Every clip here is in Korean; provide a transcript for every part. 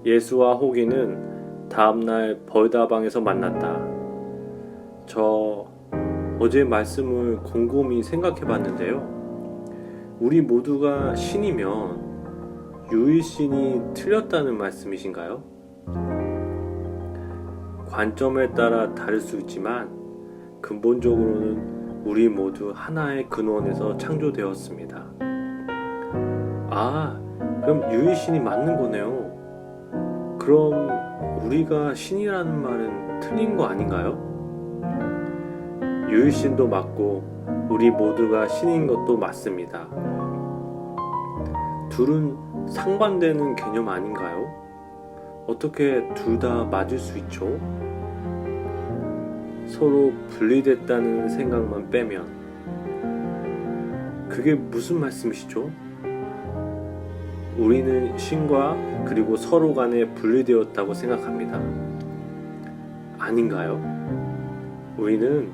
예수와 호기는 다음날 벌다방에서 만났다. 저 어제 말씀을 곰곰이 생각해 봤는데요. 우리 모두가 신이면 유일신이 틀렸다는 말씀이신가요? 관점에 따라 다를 수 있지만 근본적으로는 우리 모두 하나의 근원에서 창조되었습니다. 그럼 유일신이 맞는 거네요. 그럼 우리가 신이라는 말은 틀린 거 아닌가요? 유일신도 맞고 우리 모두가 신인 것도 맞습니다. 둘은 상반되는 개념 아닌가요? 어떻게 둘 다 맞을 수 있죠? 서로 분리됐다는 생각만 빼면 그게 무슨 말씀이시죠? 우리는 신과 그리고 서로 간에 분리되었다고 생각합니다. 아닌가요? 우리는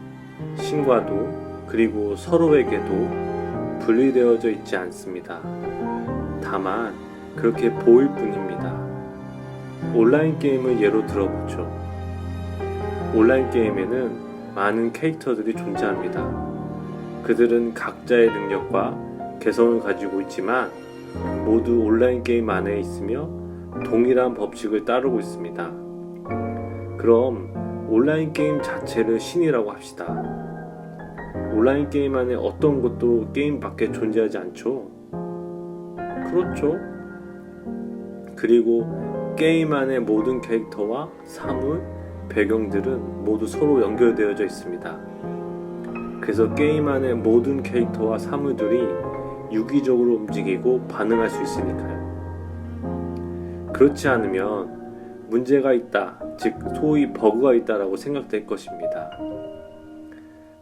신과도 그리고 서로에게도 분리되어져 있지 않습니다. 다만 그렇게 보일 뿐입니다. 온라인 게임을 예로 들어보죠. 온라인 게임에는 많은 캐릭터들이 존재합니다. 그들은 각자의 능력과 개성을 가지고 있지만 모두 온라인 게임 안에 있으며 동일한 법칙을 따르고 있습니다. 그럼 온라인 게임 자체를 신이라고 합시다. 온라인 게임 안에 어떤 것도 게임 밖에 존재하지 않죠? 그렇죠? 그리고 게임 안의 모든 캐릭터와 사물, 배경들은 모두 서로 연결되어져 있습니다. 그래서 게임 안의 모든 캐릭터와 사물들이 유기적으로 움직이고 반응할 수 있으니까요. 그렇지 않으면 문제가 있다, 즉 소위 버그가 있다라고 생각될 것입니다.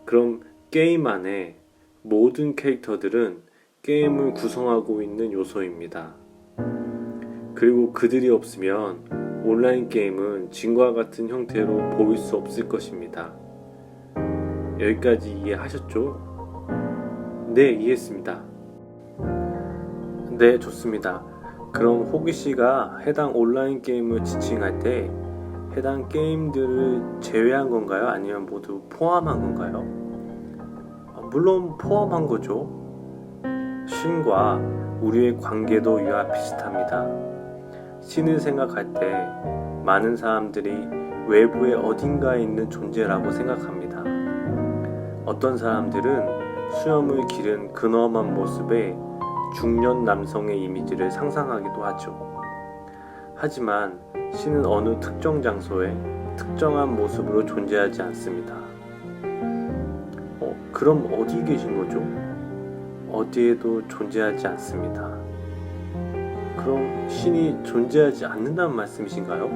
그럼 게임 안에 모든 캐릭터들은 게임을 구성하고 있는 요소입니다. 그리고 그들이 없으면 온라인 게임은 지금과 같은 형태로 보일 수 없을 것입니다. 여기까지 이해하셨죠? 네, 이해했습니다. 네, 좋습니다. 그럼 호기씨가 해당 온라인 게임을 지칭할 때 해당 게임들을 제외한 건가요? 아니면 모두 포함한 건가요? 물론 포함한 거죠. 신과 우리의 관계도 이와 비슷합니다. 신을 생각할 때 많은 사람들이 외부의 어딘가에 있는 존재라고 생각합니다. 어떤 사람들은 수염을 기른 근엄한 모습의 중년 남성의 이미지를 상상하기도 하죠. 하지만 신은 어느 특정 장소에 특정한 모습으로 존재하지 않습니다. 그럼 어디 계신 거죠? 어디에도 존재하지 않습니다. 그럼 신이 존재하지 않는다는 말씀이신가요?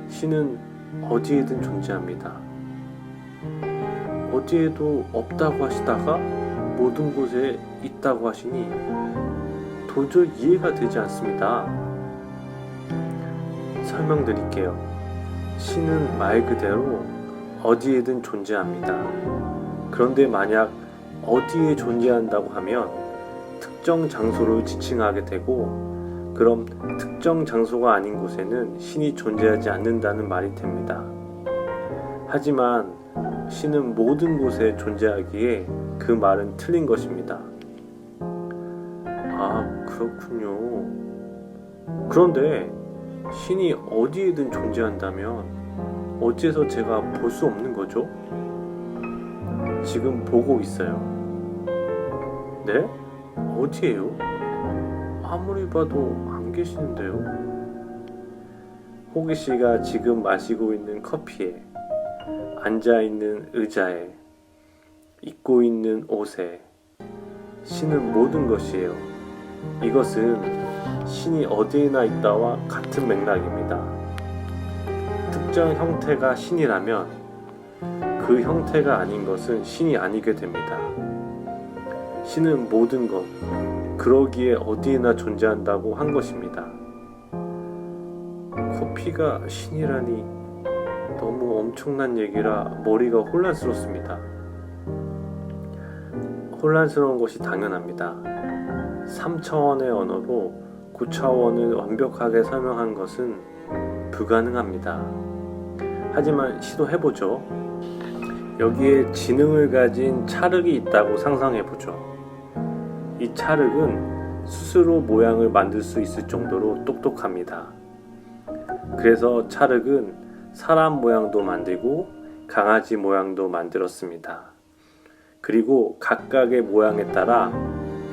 신은 어디에든 존재합니다. 어디에도 없다고 하시다가 모든 곳에 있다고 하시니 도저히 이해가 되지 않습니다. 설명드릴게요. 신은 말 그대로 어디에든 존재합니다. 그런데 만약 어디에 존재한다고 하면 특정 장소를 지칭하게 되고 그럼 특정 장소가 아닌 곳에는 신이 존재하지 않는다는 말이 됩니다. 하지만 신은 모든 곳에 존재하기에 그 말은 틀린 것입니다. 그렇군요. 그런데 신이 어디에든 존재한다면 어째서 제가 볼 수 없는 거죠? 지금 보고 있어요. 네? 어디에요? 아무리 봐도 안 계시는데요? 호기씨가 지금 마시고 있는 커피에, 앉아있는 의자에, 입고 있는 옷에 신은 모든 것이에요. 이것은 신이 어디에나 있다와 같은 맥락입니다. 특정 형태가 신이라면 그 형태가 아닌 것은 신이 아니게 됩니다. 신은 모든 것, 그러기에 어디에나 존재한다고 한 것입니다. 커피가 신이라니 너무 엄청난 얘기라 머리가 혼란스럽습니다. 혼란스러운 것이 당연합니다. 3차원의 언어로 고차원을 완벽하게 설명한 것은 불가능합니다. 하지만 시도해보죠. 여기에 지능을 가진 찰흙이 있다고 상상해보죠. 이 찰흙은 스스로 모양을 만들 수 있을 정도로 똑똑합니다. 그래서 찰흙은 사람 모양도 만들고 강아지 모양도 만들었습니다. 그리고 각각의 모양에 따라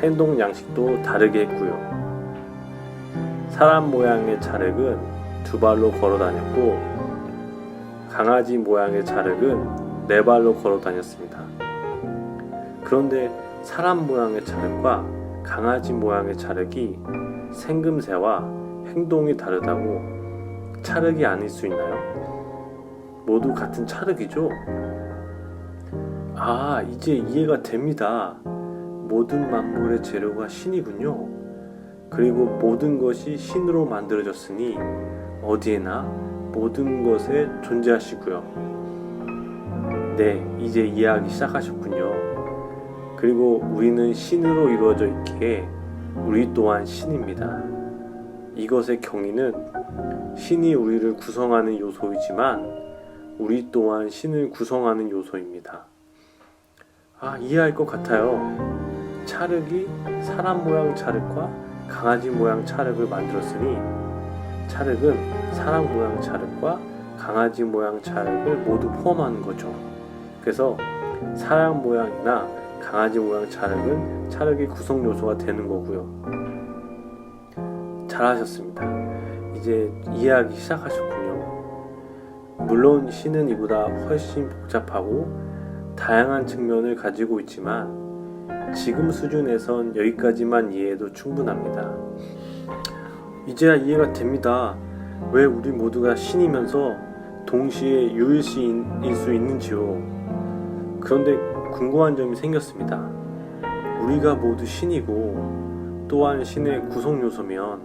행동 양식도 다르게 했고요. 사람 모양의 찰흙은 두 발로 걸어 다녔고 강아지 모양의 찰흙은 네 발로 걸어 다녔습니다. 그런데 사람 모양의 찰흙과 강아지 모양의 찰흙이 생김새와 행동이 다르다고 찰흙이 아닐 수 있나요? 모두 같은 찰흙이죠? 아, 이제 이해가 됩니다. 모든 만물의 재료가 신이군요. 그리고 모든 것이 신으로 만들어졌으니 어디에나 모든 것에 존재하시고요. 네, 이제 이해하기 시작하셨군요. 그리고 우리는 신으로 이루어져 있기에 우리 또한 신입니다. 이것의 경위는 신이 우리를 구성하는 요소이지만 우리 또한 신을 구성하는 요소입니다. 아, 이해할 것 같아요. 찰흙이 사람 모양 찰흙과 강아지 모양 찰흙을 만들었으니 찰흙은 사람 모양 찰흙과 강아지 모양 찰흙을 모두 포함하는 거죠. 그래서 사람 모양이나 강아지 모양 찰흙은 찰흙의 구성 요소가 되는 거고요. 잘하셨습니다. 이제 이해하기 시작하셨군요. 물론 신은 이보다 훨씬 복잡하고 다양한 측면을 가지고 있지만 지금 수준에선 여기까지만 이해해도 충분합니다. 이제야 이해가 됩니다. 왜 우리 모두가 신이면서 동시에 유일신일 수 있는지요. 그런데 궁금한 점이 생겼습니다. 우리가 모두 신이고 또한 신의 구성 요소면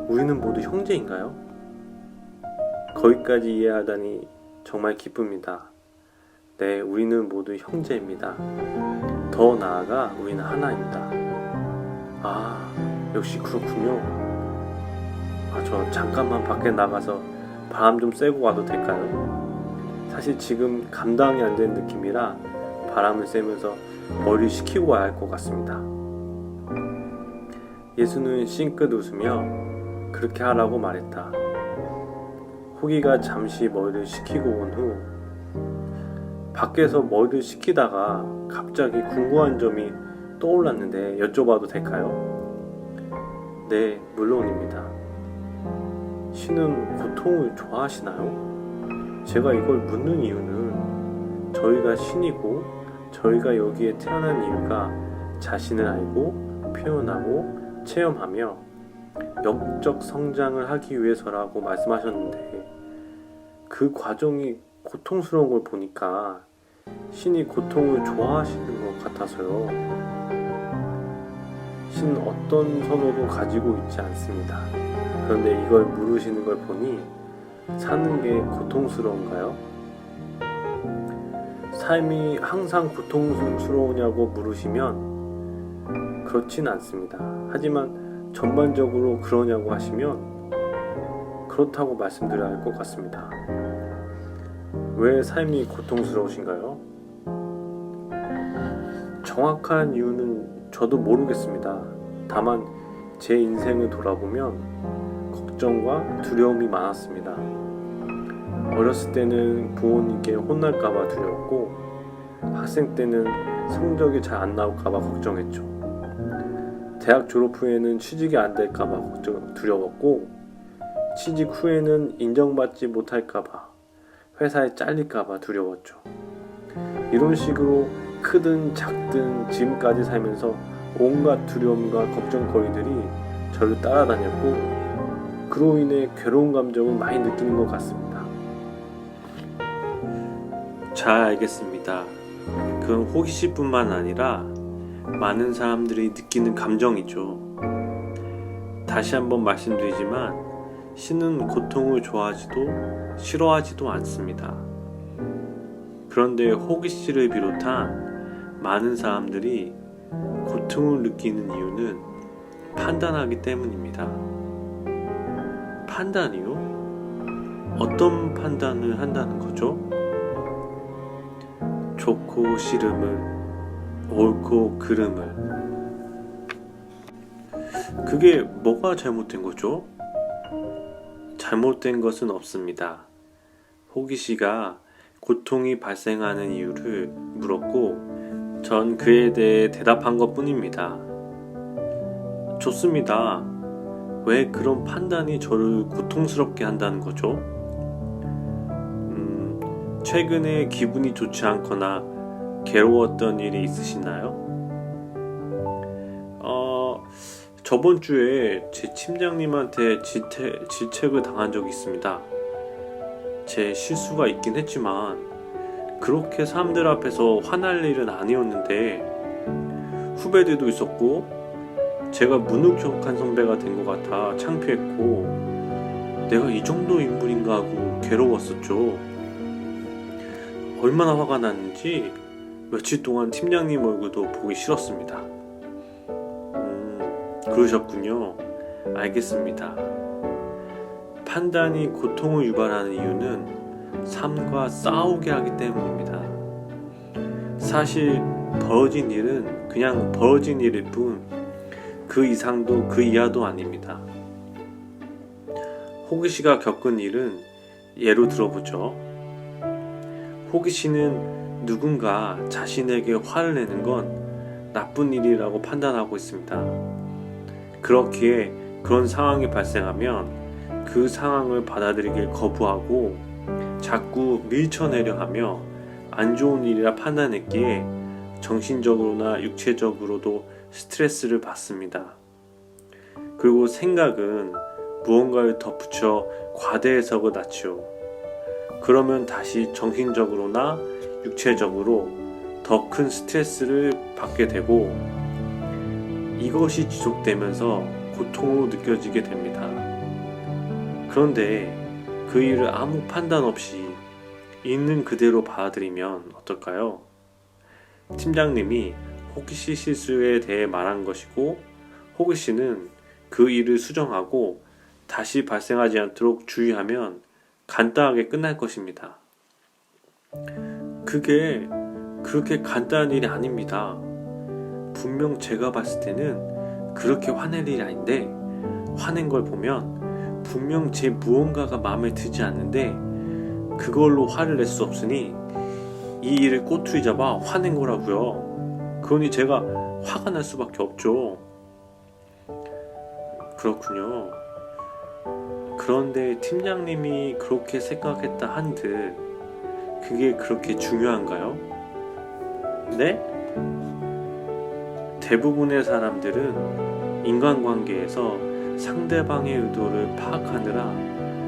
우리는 모두 형제인가요? 거기까지 이해하다니 정말 기쁩니다. 네, 우리는 모두 형제입니다. 더 나아가 우리는 하나입니다. 아, 역시 그렇군요. 아, 저 잠깐만 밖에 나가서 바람 좀 쐬고 와도 될까요? 사실 지금 감당이 안 되는 느낌이라 바람을 쐬면서 머리를 식히고 와야 할 것 같습니다. 예수는 싱긋 웃으며 그렇게 하라고 말했다. 호기가 잠시 머리를 식히고 온 후 밖에서 머리를 식히다가 갑자기 궁금한 점이 떠올랐는데 여쭤봐도 될까요? 네, 물론입니다. 신은 고통을 좋아하시나요? 제가 이걸 묻는 이유는 저희가 신이고 저희가 여기에 태어난 이유가 자신을 알고 표현하고 체험하며 영적 성장을 하기 위해서라고 말씀하셨는데 그 과정이 고통스러운 걸 보니까 신이 고통을 좋아하시는 것 같아서요. 신은 어떤 선호도 가지고 있지 않습니다. 그런데 이걸 물으시는 걸 보니 사는 게 고통스러운가요? 삶이 항상 고통스러우냐고 물으시면 그렇진 않습니다. 하지만 전반적으로 그러냐고 하시면 그렇다고 말씀드려야 할 것 같습니다. 왜 삶이 고통스러우신가요? 정확한 이유는 저도 모르겠습니다. 다만 제 인생을 돌아보면 걱정과 두려움이 많았습니다. 어렸을 때는 부모님께 혼날까봐 두려웠고 학생 때는 성적이 잘 안 나올까봐 걱정했죠. 대학 졸업 후에는 취직이 안 될까봐 두려웠고 취직 후에는 인정받지 못할까봐 회사에 잘릴까봐 두려웠죠. 이런 식으로 크든 작든 지금까지 살면서 온갖 두려움과 걱정거리들이 저를 따라다녔고 그로 인해 괴로운 감정을 많이 느끼는 것 같습니다. 잘 알겠습니다. 그건 호기심뿐만 아니라 많은 사람들이 느끼는 감정이죠. 다시 한번 말씀드리지만 신은 고통을 좋아하지도 싫어하지도 않습니다. 그런데 호기 씨를 비롯한 많은 사람들이 고통을 느끼는 이유는 판단하기 때문입니다. 판단이요? 어떤 판단을 한다는 거죠? 좋고 싫음을, 옳고 그름을. 그게 뭐가 잘못된 거죠? 잘못된 것은 없습니다. 호기씨가 고통이 발생하는 이유를 물었고 전 그에 대해 대답한 것 뿐입니다. 좋습니다. 왜 그런 판단이 저를 고통스럽게 한다는 거죠? 최근에 기분이 좋지 않거나 괴로웠던 일이 있으시나요? 저번 주에 제 팀장님한테 질책을 당한 적이 있습니다. 제 실수가 있긴 했지만 그렇게 사람들 앞에서 화날 일은 아니었는데 후배들도 있었고 제가 무능력한 선배가 된 것 같아 창피했고 내가 이 정도 인물인가 하고 괴로웠었죠. 얼마나 화가 났는지 며칠 동안 팀장님 얼굴도 보기 싫었습니다. 그러셨군요. 알겠습니다. 판단이 고통을 유발하는 이유는 삶과 싸우게 하기 때문입니다. 사실 벌어진 일은 그냥 벌어진 일일 뿐 그 이상도 그 이하도 아닙니다. 호기씨가 겪은 일은 예로 들어보죠. 호기씨는 누군가 자신에게 화를 내는 건 나쁜 일이라고 판단하고 있습니다. 그렇기에 그런 상황이 발생하면 그 상황을 받아들이길 거부하고 자꾸 밀쳐내려 하며 안 좋은 일이라 판단했기에 정신적으로나 육체적으로도 스트레스를 받습니다. 그리고 생각은 무언가를 덧붙여 과대 해석을 낳지요. 그러면 다시 정신적으로나 육체적으로 더 큰 스트레스를 받게 되고 이것이 지속되면서 고통으로 느껴지게 됩니다. 그런데 그 일을 아무 판단 없이 있는 그대로 받아들이면 어떨까요? 팀장님이 호기씨 실수에 대해 말한 것이고 호기씨는 그 일을 수정하고 다시 발생하지 않도록 주의하면 간단하게 끝날 것입니다. 그게 그렇게 간단한 일이 아닙니다. 분명 제가 봤을 때는 그렇게 화낼 일이 아닌데 화낸 걸 보면 분명 제 무언가가 마음에 들지 않는데 그걸로 화를 낼 수 없으니 이 일을 꼬투리 잡아 화낸 거라고요. 그러니 제가 화가 날 수밖에 없죠. 그렇군요. 그런데 팀장님이 그렇게 생각했다 한들 그게 그렇게 중요한가요? 네? 대부분의 사람들은 인간관계에서 상대방의 의도를 파악하느라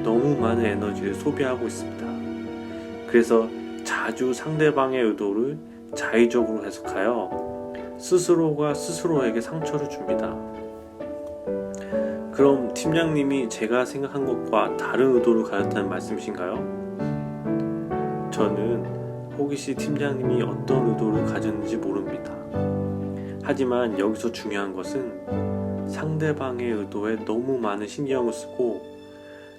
너무 많은 에너지를 소비하고 있습니다. 그래서 자주 상대방의 의도를 자의적으로 해석하여 스스로가 스스로에게 상처를 줍니다. 그럼 팀장님이 제가 생각한 것과 다른 의도를 가졌다는 말씀이신가요? 저는 호기씨 팀장님이 어떤 의도를 가졌는지 모릅니다. 하지만 여기서 중요한 것은 상대방의 의도에 너무 많은 신경을 쓰고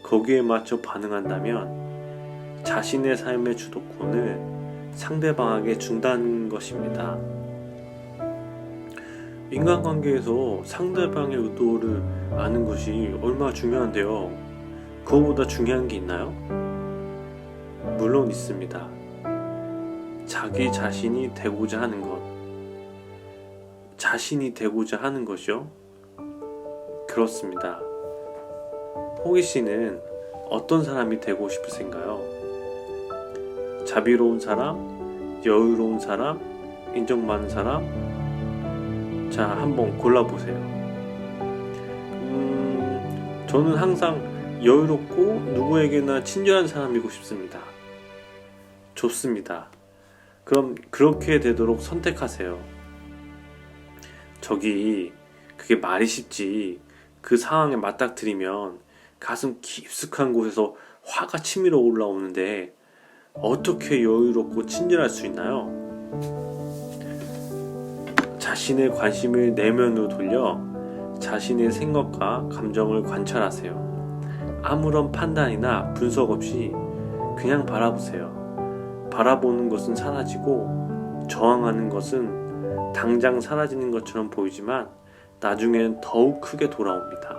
거기에 맞춰 반응한다면 자신의 삶의 주도권을 상대방에게 준다는 것입니다. 인간관계에서 상대방의 의도를 아는 것이 얼마나 중요한데요. 그거보다 중요한 게 있나요? 물론 있습니다. 자기 자신이 되고자 하는 것. 자신이 되고자 하는 것이요? 그렇습니다. 호기씨는 어떤 사람이 되고 싶으신가요? 자비로운 사람? 여유로운 사람? 인정 많은 사람? 자, 한번 골라보세요. 저는 항상 여유롭고 누구에게나 친절한 사람이고 싶습니다. 좋습니다. 그럼 그렇게 되도록 선택하세요. 그게 말이 쉽지. 그 상황에 맞닥뜨리면 가슴 깊숙한 곳에서 화가 치밀어 올라오는데 어떻게 여유롭고 친절할 수 있나요? 자신의 관심을 내면으로 돌려 자신의 생각과 감정을 관찰하세요. 아무런 판단이나 분석 없이 그냥 바라보세요. 바라보는 것은 사라지고 저항하는 것은 당장 사라지는 것처럼 보이지만 나중엔 더욱 크게 돌아옵니다.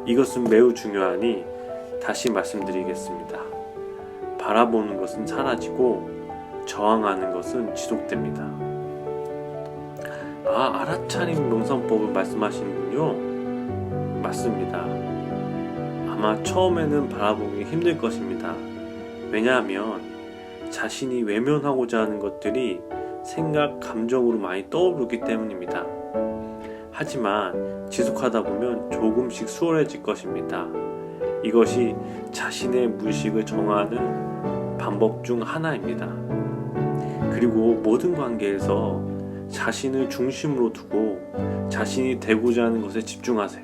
이것은 매우 중요하니 다시 말씀드리겠습니다. 바라보는 것은 사라지고 저항하는 것은 지속됩니다. 알아차림 명상법을 말씀하시는군요. 맞습니다. 아마 처음에는 바라보기 힘들 것입니다. 왜냐하면 자신이 외면하고자 하는 것들이 생각, 감정으로 많이 떠오르기 때문입니다. 하지만 지속하다 보면 조금씩 수월해질 것입니다. 이것이 자신의 무의식을 정하는 방법 중 하나입니다. 그리고 모든 관계에서 자신을 중심으로 두고 자신이 되고자 하는 것에 집중하세요.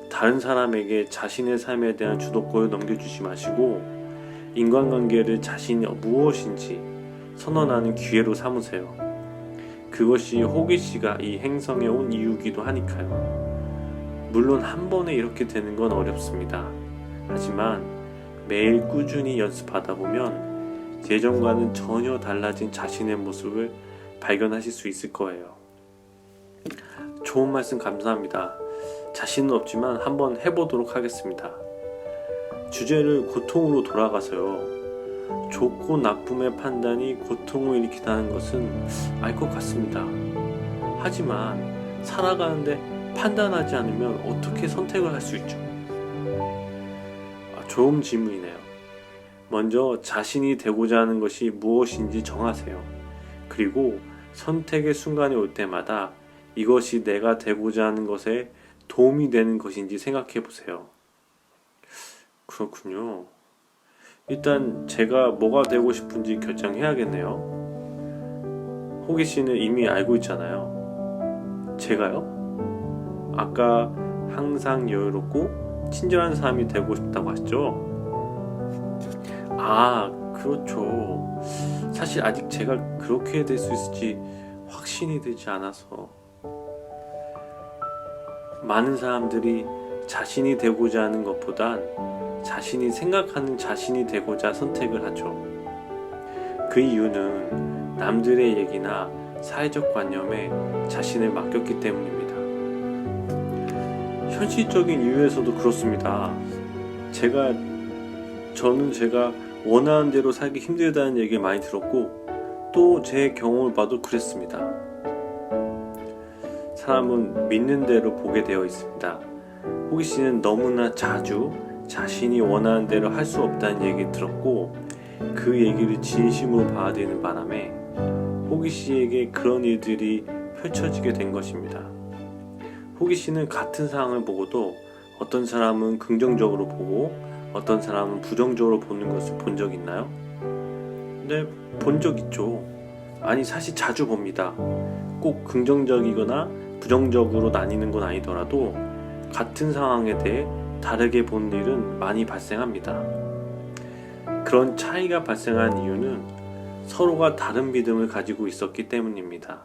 다른 사람에게 자신의 삶에 대한 주도권을 넘겨주지 마시고 인간관계를 자신이 무엇인지 선언하는 기회로 삼으세요. 그것이 호기씨가 이 행성에 온 이유기도 하니까요. 물론 한 번에 이렇게 되는 건 어렵습니다. 하지만 매일 꾸준히 연습하다 보면 예전과는 전혀 달라진 자신의 모습을 발견하실 수 있을 거예요. 좋은 말씀 감사합니다. 자신은 없지만 한번 해보도록 하겠습니다. 주제를 고통으로 돌아가서요. 좋고 나쁨의 판단이 고통을 일으킨다는 것은 알 것 같습니다. 하지만 살아가는데 판단하지 않으면 어떻게 선택을 할 수 있죠? 좋은 질문이네요. 먼저 자신이 되고자 하는 것이 무엇인지 정하세요. 그리고 선택의 순간이 올 때마다 이것이 내가 되고자 하는 것에 도움이 되는 것인지 생각해 보세요. 그렇군요. 일단 제가 뭐가 되고 싶은지 결정해야겠네요. 호기 씨는 이미 알고 있잖아요. 제가요? 아까 항상 여유롭고 친절한 사람이 되고 싶다고 하셨죠? 그렇죠. 사실 아직 제가 그렇게 될 수 있을지 확신이 되지 않아서. 많은 사람들이 자신이 되고자 하는 것보단 자신이 생각하는 자신이 되고자 선택을 하죠. 그 이유는 남들의 얘기나 사회적 관념에 자신을 맡겼기 때문입니다. 현실적인 이유에서도 그렇습니다. 저는 제가 원하는 대로 살기 힘들다는 얘기를 많이 들었고 또 제 경험을 봐도 그랬습니다. 사람은 믿는 대로 보게 되어 있습니다. 호기 씨는 너무나 자주 자신이 원하는 대로 할 수 없다는 얘기를 들었고 그 얘기를 진심으로 받아들이는 바람에 호기 씨에게 그런 일들이 펼쳐지게 된 것입니다. 호기 씨는 같은 상황을 보고도 어떤 사람은 긍정적으로 보고 어떤 사람은 부정적으로 보는 것을 본 적 있나요? 네, 본 적 있죠. 아니, 사실 자주 봅니다. 꼭 긍정적이거나 부정적으로 나뉘는 건 아니더라도 같은 상황에 대해 다르게 본 일은 많이 발생합니다. 그런 차이가 발생한 이유는 서로가 다른 믿음을 가지고 있었기 때문입니다.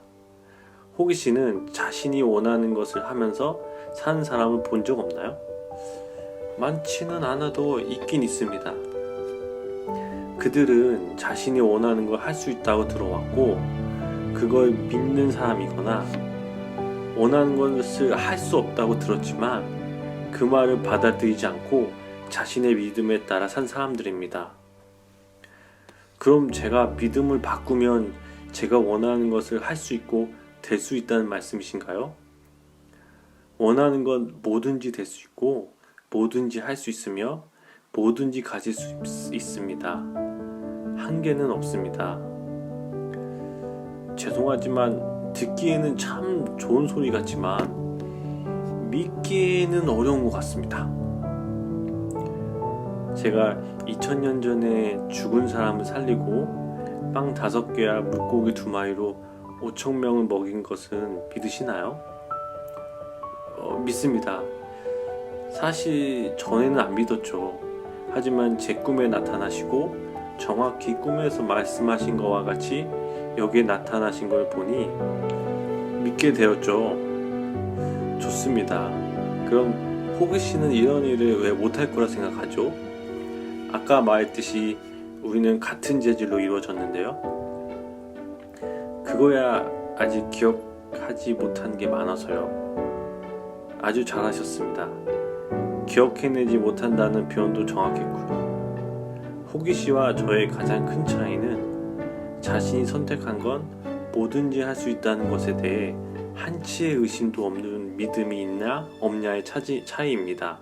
호기 씨는 자신이 원하는 것을 하면서 사는 사람을 본 적 없나요? 많지는 않아도 있긴 있습니다. 그들은 자신이 원하는 걸 할 수 있다고 들어왔고 그걸 믿는 사람이거나 원하는 것을 할 수 없다고 들었지만 그 말을 받아들이지 않고 자신의 믿음에 따라 산 사람들입니다. 그럼 제가 믿음을 바꾸면 제가 원하는 것을 할 수 있고 될 수 있다는 말씀이신가요? 원하는 건 뭐든지 될 수 있고 뭐든지 할 수 있으며 뭐든지 가질 수 있습니다. 한계는 없습니다. 죄송하지만 듣기에는 참 좋은 소리 같지만 믿기에는 어려운 것 같습니다. 제가 2000년 전에 죽은 사람을 살리고 빵 5개와 물고기 2마리로 5,000명을 먹인 것은 믿으시나요? 믿습니다. 사실 전에는 안 믿었죠. 하지만 제 꿈에 나타나시고 정확히 꿈에서 말씀하신 것과 같이 여기에 나타나신 걸 보니 믿게 되었죠. 좋습니다. 그럼 호기 씨는 이런 일을 왜 못할 거라 생각하죠? 아까 말했듯이 우리는 같은 재질로 이루어졌는데요. 그거야 아직 기억하지 못한 게 많아서요. 아주 잘하셨습니다. 기억해내지 못한다는 표현도 정확했고요. 호기 씨와 저의 가장 큰 차이는 자신이 선택한 건 뭐든지 할 수 있다는 것에 대해 한치의 의심도 없는 믿음이 있냐 없냐의 차이입니다.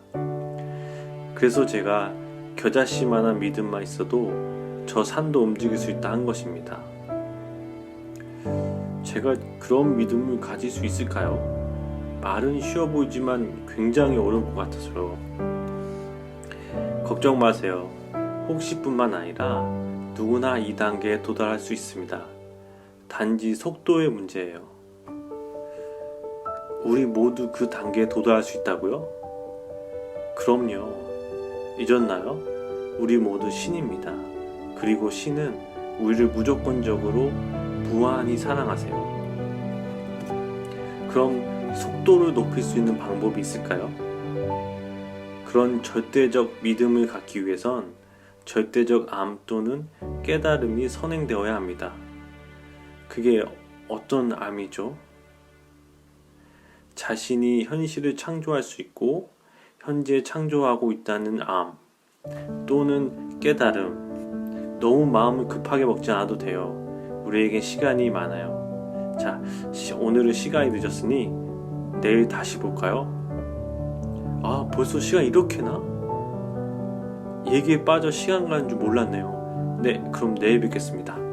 그래서 제가 겨자씨만한 믿음만 있어도 저 산도 움직일 수 있다 한 것입니다. 제가 그런 믿음을 가질 수 있을까요? 말은 쉬워 보이지만 굉장히 어려울 것 같아서요. 걱정 마세요. 혹시뿐만 아니라 누구나 이 단계에 도달할 수 있습니다. 단지 속도의 문제예요. 우리 모두 그 단계에 도달할 수 있다고요? 그럼요. 잊었나요? 우리 모두 신입니다. 그리고 신은 우리를 무조건적으로 무한히 사랑하세요. 그럼 속도를 높일 수 있는 방법이 있을까요? 그런 절대적 믿음을 갖기 위해선 절대적 암 또는 깨달음이 선행되어야 합니다. 그게 어떤 암이죠? 자신이 현실을 창조할 수 있고 현재 창조하고 있다는 암 또는 깨달음. 너무 마음을 급하게 먹지 않아도 돼요. 우리에게 시간이 많아요. 자, 오늘은 시간이 늦었으니 내일 다시 볼까요? 아, 벌써 시간 이렇게나? 얘기에 빠져 시간 가는 줄 몰랐네요. 네, 그럼 내일 뵙겠습니다.